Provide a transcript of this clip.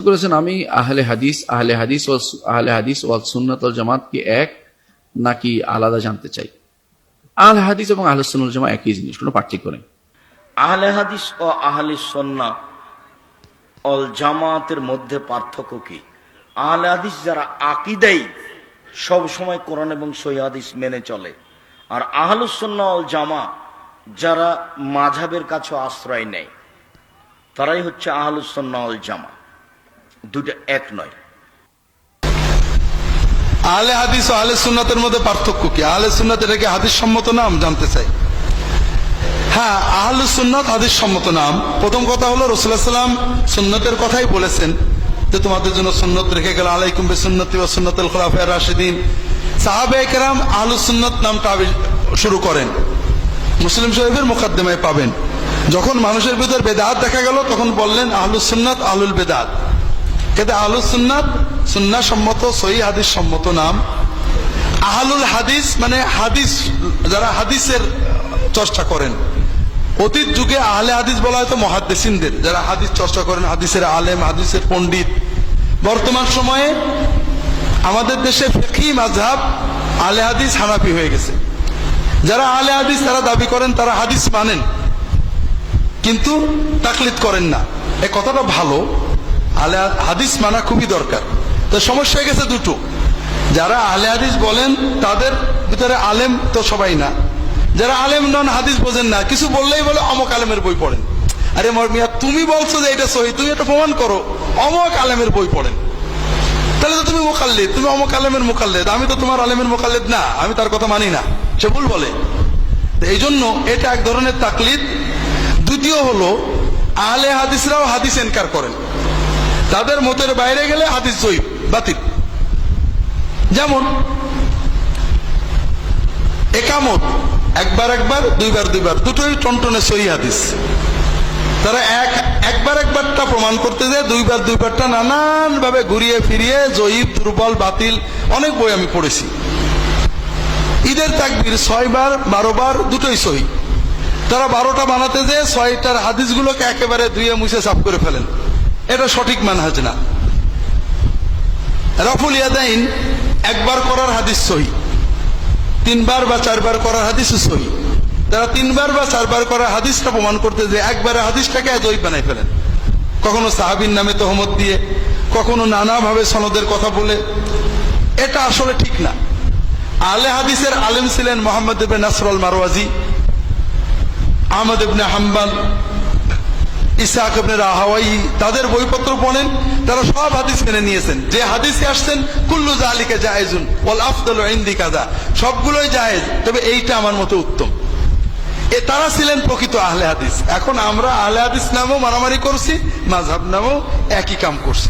করেছেন আমি আহলে হাদিস ওয়াল সুন্নাত ওয়াল জামাত কি এক নাকি আলাদা জানতে চাই। আহলে হাদিস এবং আহলে সুন্নাত ওয়াল জামাত একই জিনিস, কোনো পার্থক্য নেই। আহলে হাদিস ও আহলে সুন্নাহ ওয়াল জামাতের মধ্যে পার্থক্য কি? আহলে হাদিস যারা আকীদাই সব সময় কোরআন এবং সহিহ হাদিস মেনে চলে, আর আহলুস সুন্নাহ ওয়াল জামাত যারা মাযহাবের কাছে আশ্রয় নেয়, তারাই হচ্ছে আহলুস সুন্নাহ ওয়াল জামাত। দুটো এক নয়। আহলে হাদিস ও আহলে সুন্নাতের মধ্যে পার্থক্য কি? আহলে সুন্নাত এটাকে হাদিস সম্মত নাম জানতে চাই। হ্যাঁ, আহলুস সুন্নাত হাদিস সম্মত নাম। প্রথম কথা হলো রাসূলুল্লাহ সাল্লাল্লাহু আলাইহি ওয়াসাল্লাম সুন্নতের কথাই বলেছেন যে তোমাদের জন্য সুন্নত রেখে গেল, আলাইকুম বিসুন্নতি ওয়া সুন্নাতুল খুলাফায়ে রাশিদিন। সাহাবায়ে কেরাম আহলুস সুন্নাত নামটা শুরু করেন, মুসলিম শরীফের মুকদ্দমায় পাবেন। যখন মানুষের ভিতর বেদাত দেখা গেল তখন বললেন আহলুস সুন্নাত আহলুল বেদাত। কিন্তু আহলুস সুন্নাত সুন্নাহ সম্মত সহিহ হাদিস সম্মত নাম। আহলুল হাদিস মানে হাদিস, যারা হাদিসের চর্চা করেন। অতীত যুগে আহলে হাদিস বলা হয়তো মুহাদ্দিসিনদের, যারা হাদিস চর্চা করেন, হাদিসের আলেম, হাদিসের পণ্ডিত। বর্তমান সময়ে আমাদের দেশে ফিকহি মাযহাব আহলে হাদিস হানাফি হয়ে গেছে। যারা আহলে হাদিস তারা দাবি করেন তারা হাদিস মানেন, কিন্তু তাকলিদ করেন না। এই কথাটা ভালো, আহলে হাদিস মানা খুবই দরকার। তো সমস্যা হয়ে গেছে দুটো, যারা আহলে হাদিস বলেন তাদের ভিতরে আলেম তো সবাই না, যারা আলেম নন, হাদিস বোঝেন না, কিছু বললেই বলে অমক আলেমের বই পড়েন। আরে মিয়া, তুমি বলছো যে এটা সহি, তুমি এটা প্রমাণ করো, অমক আলেমের বই পড়েন। তাহলে তো তুমি মুকাল্লিদ, তুমি অমক আলেমের মুকাল্লিদ, আমি তো তোমার আলেমের মুকাল্লিদ না, আমি তার কথা মানি না, সে ভুল বলে। এই জন্য এটা এক ধরনের তাকলিদ। দ্বিতীয় হলো আহলে হাদিসরাও হাদিস ইনকার করেন, তাদের মতের বাইরে গেলে হাদিস জয়ীফ, বাতিল। যেমন একামত একবার একবার, দুইবার দুইবার, দুটোই টনটনে সহিহ হাদিস। তারা একবারটা প্রমাণ করতে যায়, দুইবার দুইবারটা নানান ভাবে ঘুরিয়ে ফিরিয়ে জয়ীফ, দুর্বল, বাতিল, অনেক বই আমি পড়েছি। ঈদের তাকবীর 6 বার 12 বার দুটোই সহিহ। তারা 12টা বানাতে যেয়ে 6টার হাদিসগুলোকে একেবারে ধুয়ে মুছে সাফ করে ফেলেন, এটা সঠিক মানহাজ না। রাফুল ইয়াদাইন একবার করার হাদিস সহিহ, 3 বার বা 4 বার করার হাদিসও সহিহ। তারা 3 বার বা 4 বার করার হাদিসটা প্রমাণ করতে যে একবারে হাদিসটাকে জয়ীফ বানাই ফেলেন, কখনো সাহাবীর নামে তহমত দিয়ে, কখনো নানাভাবে সনদের কথা বলে। এটা আসলে ঠিক না। আহলে হাদিসের আলেম ছিলেন মুহাম্মদ ইবনে নাসর আল মারওয়াজি, আহমদ ইবনে হাম্বল, ইসহাক ইবনে রাহাওয়ী। তাদের বইপত্র পড়েন, তারা সব হাদিস মেনে নিয়েছেন। যে হাদিসে আসছেন কুল্লু যালিকা জায়েজুন ওয়াল আফদালু ইনদি কাযা, সবগুলোই জায়েজ, তবে এইটা আমার মতে উত্তম। তারা ছিলেন প্রকৃত আহলে হাদিস। এখন আমরা আহলে হাদিস নামেও মারামারি করছি, মাযহাব নামেও একই কাম করছি।